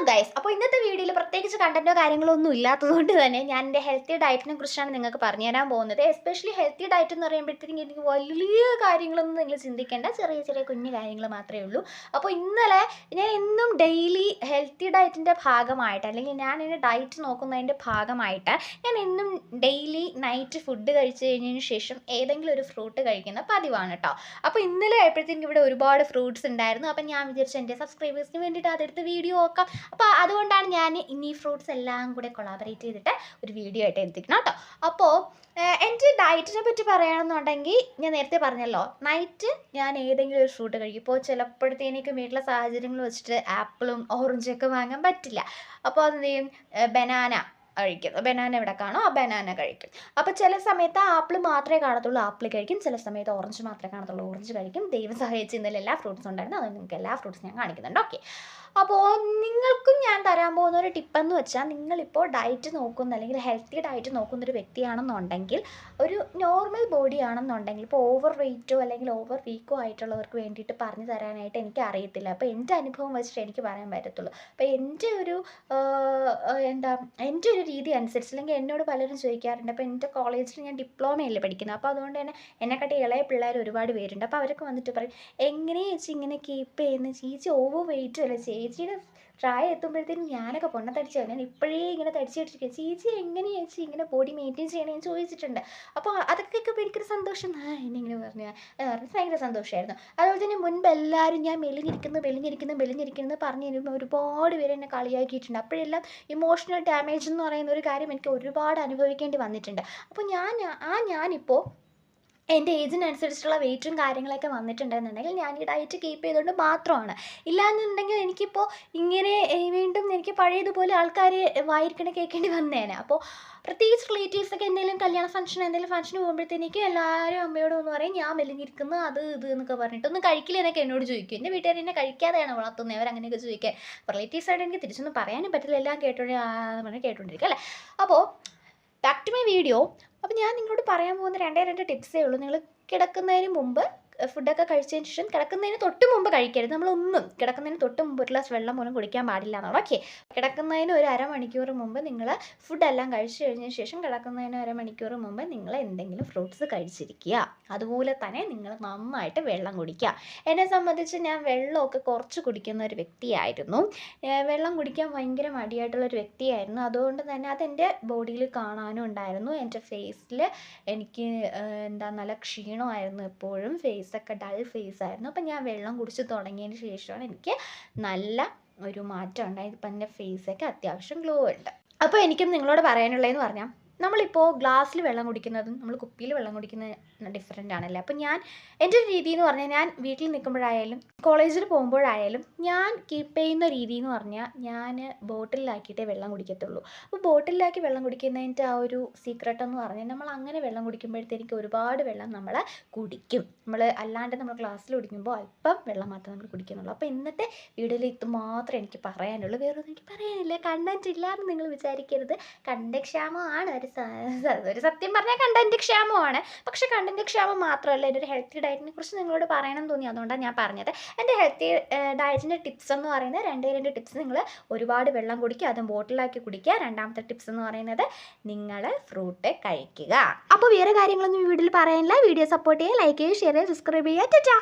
Guys, അപ്പോൾ ഇന്നത്തെ വീഡിയോയിൽ പ്രത്യേകിച്ച് കണ്ടന്റോ കാര്യങ്ങളോ ഒന്നും ഇല്ലാത്തതുകൊണ്ട് തന്നെ ഞാൻ എൻ്റെ ഹെൽത്തി ഡയറ്റിനെ കുറിച്ചാണ് നിങ്ങൾക്ക് പറഞ്ഞു തരാൻ പോകുന്നത്. എസ്പെഷ്യലി ഹെൽത്തി ഡയറ്റ് എന്ന് പറയുമ്പോഴത്തേക്കും എനിക്ക് വലിയ കാര്യങ്ങളൊന്നും നിങ്ങൾ ചിന്തിക്കേണ്ട, ചെറിയ ചെറിയ കുഞ്ഞു കാര്യങ്ങൾ മാത്രമേ ഉള്ളൂ. അപ്പോൾ ഇന്നലെ ഞാൻ എന്നും ഡെയിലി ഹെൽത്തി ഡയറ്റിൻ്റെ ഭാഗമായിട്ട്, അല്ലെങ്കിൽ ഞാൻ എൻ്റെ ഡയറ്റ് നോക്കുന്നതിൻ്റെ ഭാഗമായിട്ട് ഞാൻ എന്നും ഡെയിലി നൈറ്റ് ഫുഡ് കഴിച്ച് കഴിഞ്ഞതിന് ശേഷം ഏതെങ്കിലും ഒരു ഫ്രൂട്ട് കഴിക്കുന്ന പതിവാണ് കേട്ടോ. അപ്പോൾ ഇന്നലെ ആയപ്പോഴത്തേക്കും ഇവിടെ ഒരുപാട് ഫ്രൂട്ട്സ് ഉണ്ടായിരുന്നു. അപ്പം ഞാൻ വിചാരിച്ചു എൻ്റെ സബ്സ്ക്രൈബേഴ്സിന് വേണ്ടിയിട്ട് അതെടുത്ത് വീഡിയോ നോക്കാം. അപ്പോൾ അതുകൊണ്ടാണ് ഞാൻ ഇനി ഫ്രൂട്ട്സ് എല്ലാം കൂടെ കൊളാബറേറ്റ് ചെയ്തിട്ട് ഒരു വീഡിയോ ആയിട്ട് എടുത്തിരിക്കണം കേട്ടോ. അപ്പോൾ എൻ്റെ ഡയറ്റിനെ പറ്റി പറയുകയാണെന്നുണ്ടെങ്കിൽ ഞാൻ നേരത്തെ പറഞ്ഞല്ലോ, നൈറ്റ് ഞാൻ ഏതെങ്കിലും ഒരു ഫ്രൂട്ട് കഴിക്കും. ഇപ്പോൾ ചിലപ്പോഴത്തേക്ക് വീട്ടിലെ സാഹചര്യങ്ങൾ വെച്ചിട്ട് ആപ്പിളും ഓറഞ്ചൊക്കെ വാങ്ങാൻ പറ്റില്ല. അപ്പോൾ അതെന്ത് ചെയ്യും, ബനാന കഴിക്കും. ബനാന എവിടെ കാണോ ആ ബനാന കഴിക്കും. അപ്പോൾ ചില സമയത്ത് ആപ്പിൾ മാത്രമേ കാണത്തുള്ളൂ, ആപ്പിൾ കഴിക്കും. ചില സമയത്ത് ഓറഞ്ച് മാത്രമേ കാണത്തുള്ളൂ, ഓറഞ്ച് കഴിക്കും. ദൈവം സഹായിച്ച് ഇന്നലെ എല്ലാ ഫ്രൂട്ട്സും ഉണ്ടായിരുന്നു, അത് നിങ്ങൾക്ക് എല്ലാ ഫ്രൂട്ട്സും ഞാൻ കാണിക്കുന്നുണ്ട്. ഓക്കെ, അപ്പോൾ നിങ്ങൾക്കും ഞാൻ തരാൻ പോകുന്ന ഒരു ടിപ്പെന്ന് വെച്ചാൽ, നിങ്ങളിപ്പോൾ ഡയറ്റ് നോക്കുന്ന അല്ലെങ്കിൽ ഹെൽത്തി ഡയറ്റ് നോക്കുന്നൊരു വ്യക്തിയാണെന്നുണ്ടെങ്കിൽ, ഒരു നോർമൽ ബോഡി ആണെന്നുണ്ടെങ്കിൽ, ഇപ്പോൾ ഓവർ വെയ്റ്റോ അല്ലെങ്കിൽ ഓവർ വീക്കോ ആയിട്ടുള്ളവർക്ക് വേണ്ടിയിട്ട് പറഞ്ഞു തരാനായിട്ട് എനിക്ക് അറിയത്തില്ല. അപ്പോൾ എൻ്റെ അനുഭവം വെച്ചിട്ട് എനിക്ക് പറയാൻ പറ്റത്തുള്ളൂ. അപ്പോൾ എൻ്റെ ഒരു എൻ്റെ ഒരു രീതി അനുസരിച്ച്, അല്ലെങ്കിൽ എന്നോട് പലരും ചോദിക്കാറുണ്ട്. അപ്പോൾ എൻ്റെ കോളേജിൽ ഞാൻ ഡിപ്ലോമയല്ലേ പഠിക്കുന്നത്, അപ്പോൾ അതുകൊണ്ട് തന്നെ എന്നെക്കാട്ടി ഇളയ പിള്ളേർ ഒരുപാട് പേരുണ്ട്. അപ്പോൾ അവരൊക്കെ വന്നിട്ട് പറയും, എങ്ങനെ ചേച്ചി ഇങ്ങനെ കീപ്പ് ചെയ്യുന്നത്, ചേച്ചി ഓവർ വെയിറ്റും അല്ല, ചേച്ചിയുടെ പ്രായം എത്തുമ്പോഴത്തേക്കും ഞാനൊക്കെ പൊണ്ണത്തടിച്ചു, ഞാൻ ഇപ്പോഴേ ഇങ്ങനെ തടിച്ചിട്ടിരിക്കുക, ചേച്ചി എങ്ങനെ ചേച്ചി ഇങ്ങനെ ബോഡി മെയിൻറ്റെയിൻ ചെയ്യണമെന്ന് ചോദിച്ചിട്ടുണ്ട്. അപ്പോൾ അതൊക്കെ കേൾക്കുമ്പോൾ എനിക്കൊരു സന്തോഷം, എന്നിങ്ങനെ പറഞ്ഞാൽ ഭയങ്കര സന്തോഷമായിരുന്നു. അതുപോലെ തന്നെ മുൻപ് എല്ലാവരും ഞാൻ മെലിഞ്ഞിരിക്കുന്നു പറഞ്ഞു തരുമ്പോൾ ഒരുപാട് പേര് എന്നെ കളിയാക്കിയിട്ടുണ്ട്. അപ്പോഴെല്ലാം ഇമോഷണൽ ഡാമേജ് എന്ന് പറയുന്ന ഒരു കാര്യം എനിക്ക് ഒരുപാട് അനുഭവിക്കേണ്ടി വന്നിട്ടുണ്ട്. അപ്പോൾ ഞാനിപ്പോൾ എൻ്റെ ഏജിനനുസരിച്ചുള്ള വെയിറ്റും കാര്യങ്ങളൊക്കെ വന്നിട്ടുണ്ടെന്നുണ്ടെങ്കിൽ ഞാൻ ഈ ഡയറ്റ് കീപ്പ് ചെയ്തുകൊണ്ട് മാത്രമാണ്. ഇല്ലയെന്നുണ്ടെങ്കിൽ എനിക്കിപ്പോൾ ഇങ്ങനെ വീണ്ടും എനിക്ക് പഴയതുപോലെ ആൾക്കാർ വായിരിക്കണ കേൾക്കേണ്ടി വന്നേനെ. അപ്പോൾ പ്രത്യേകിച്ച് റിലേറ്റീവ്സൊക്കെ എന്തെങ്കിലും കല്യാണ ഫംഗ്ഷൻ എന്തെങ്കിലും ഫംഗ്ഷന് പോകുമ്പോഴത്തേക്ക് എല്ലാവരും അമ്മയോട് ഒന്ന് പറയും, ഞാൻ മെലിഞ്ഞിരിക്കുന്നു അത് ഇത് എന്നൊക്കെ പറഞ്ഞിട്ട് ഒന്നും കഴിക്കില്ല എന്നൊക്കെ എന്നോട് ചോദിക്കും. എൻ്റെ വീട്ടുകാർ എന്നെ കഴിക്കാതെയാണ് വളർത്തുന്നത്, അവരങ്ങനെയൊക്കെ ചോദിക്കാൻ. റിലേറ്റീവ്സായിട്ട് എനിക്ക് തിരിച്ചൊന്നും പറയാനും പറ്റില്ല, എല്ലാം കേട്ടോണ്ടിരിക്കുക അല്ലേ. അപ്പോൾ ബാക്ക് ടു മൈ വീഡിയോ. അപ്പോൾ ഞാൻ നിങ്ങളോട് പറയാൻ പോകുന്ന രണ്ട് ടിപ്സേ ഉള്ളൂ. നിങ്ങൾ കിടക്കുന്നതിന് മുമ്പ് ഫുഡൊക്കെ കഴിച്ചതിന് ശേഷം, കിടക്കുന്നതിന് തൊട്ട് മുമ്പ് കഴിക്കരുത്. നമ്മളൊന്നും കിടക്കുന്നതിന് തൊട്ട് മുമ്പ് ഒരു ഗ്ലാസ് വെള്ളം പോലും കുടിക്കാൻ പാടില്ല എന്നാണ്. ഓക്കെ, കിടക്കുന്നതിന് ഒരു അരമണിക്കൂർ മുമ്പ് നിങ്ങൾ ഫുഡെല്ലാം കഴിച്ചു കഴിഞ്ഞതിന് ശേഷം കിടക്കുന്നതിന് അരമണിക്കൂർ മുമ്പ് നിങ്ങൾ എന്തെങ്കിലും ഫ്രൂട്ട്സ് കഴിച്ചിരിക്കുക. അതുപോലെ തന്നെ നിങ്ങൾ നന്നായിട്ട് വെള്ളം കുടിക്കുക. എന്നെ സംബന്ധിച്ച് ഞാൻ വെള്ളമൊക്കെ കുറച്ച് കുടിക്കുന്ന ഒരു വ്യക്തിയായിരുന്നു. വെള്ളം കുടിക്കാൻ ഭയങ്കര മടിയായിട്ടുള്ളൊരു വ്യക്തിയായിരുന്നു. അതുകൊണ്ട് തന്നെ അതെൻ്റെ ബോഡിയിൽ കാണാനും ഉണ്ടായിരുന്നു. എൻ്റെ ഫേസിൽ എനിക്ക് നല്ല ക്ഷീണമായിരുന്നു, എപ്പോഴും ഫേസൊക്കെ ഡൾ ഫേസായിരുന്നു. അപ്പം ഞാൻ വെള്ളം കുടിച്ച് തുടങ്ങിയതിന് ശേഷമാണ് എനിക്ക് നല്ല ഒരു മാറ്റം ഉണ്ടായത്. ഇപ്പം എൻ്റെ ഫേസൊക്കെ അത്യാവശ്യം ഗ്ലോ ഉണ്ട്. അപ്പോൾ എനിക്കും നിങ്ങളോട് പറയാനുള്ളതെന്ന് പറഞ്ഞാൽ, നമ്മളിപ്പോൾ ഗ്ലാസ്സിൽ വെള്ളം കുടിക്കുന്നതും നമ്മൾ കുപ്പിയിൽ വെള്ളം കുടിക്കുന്ന ഡിഫറെൻ്റ് ആണല്ലേ. അപ്പം എൻ്റെ ഒരു രീതി എന്ന് പറഞ്ഞാൽ, ഞാൻ വീട്ടിൽ നിൽക്കുമ്പോഴായാലും കോളേജിൽ പോകുമ്പോഴായാലും ഞാൻ കീപ്പ് ചെയ്യുന്ന രീതി എന്ന് പറഞ്ഞാൽ, ഞാൻ ബോട്ടിലാക്കിയിട്ടേ വെള്ളം കുടിക്കത്തുള്ളൂ. അപ്പോൾ ബോട്ടിലാക്കി വെള്ളം കുടിക്കുന്നതിൻ്റെ ആ ഒരു സീക്രട്ട് എന്ന് പറഞ്ഞാൽ, നമ്മൾ അങ്ങനെ വെള്ളം കുടിക്കുമ്പോഴത്തേക്ക് ഒരുപാട് വെള്ളം നമ്മൾ കുടിക്കും. അല്ലാണ്ട് നമ്മൾ ഗ്ലാസ്സിൽ കുടിക്കുമ്പോൾ അല്പം വെള്ളം മാത്രമേ നമ്മൾ കുടിക്കുന്നുള്ളൂ. അപ്പോൾ ഇന്നത്തെ വീഡിയോയിൽ ഇത് മാത്രമേ എനിക്ക് പറയാനുള്ളൂ, വേറൊന്നും എനിക്ക് പറയാനില്ല. കണ്ടന്റ് ഇല്ലാന്ന് നിങ്ങൾ വിചാരിക്കരുത്, കണ്ടന്റ് ക്ഷാമമാണ്. ഒരു സത്യം പറഞ്ഞാൽ കണ്ടന്റ് ക്ഷാമമാണ്. പക്ഷെ കണ്ടന്റ് ക്ഷാമം മാത്രമല്ല, എൻ്റെ ഒരു ഹെൽത്തി ഡയറ്റിനെ കുറിച്ച് നിങ്ങളോട് പറയണം തോന്നി, അതുകൊണ്ടാണ് ഞാൻ പറഞ്ഞത്. എൻ്റെ ഹെൽത്തി ഡയറ്റിൻ്റെ ടിപ്സ് എന്ന് പറയുന്നത് രണ്ട് ടിപ്സ്. നിങ്ങൾ ഒരുപാട് വെള്ളം കുടിക്കുക, അതും ബോട്ടിലാക്കി കുടിക്കുക. രണ്ടാമത്തെ ടിപ്സ് എന്ന് പറയുന്നത്, നിങ്ങൾ ഫ്രൂട്ട് കഴിക്കുക. അപ്പോൾ വേറെ കാര്യങ്ങളൊന്നും വീഡിയോയിൽ പറയാനില്ല. വീഡിയോ സപ്പോർട്ട് ചെയ്യുക, ലൈക്ക് ചെയ്യുക, ഷെയർ ചെയ്യുക, സബ്സ്ക്രൈബ് ചെയ്യുക. ടാറ്റാ.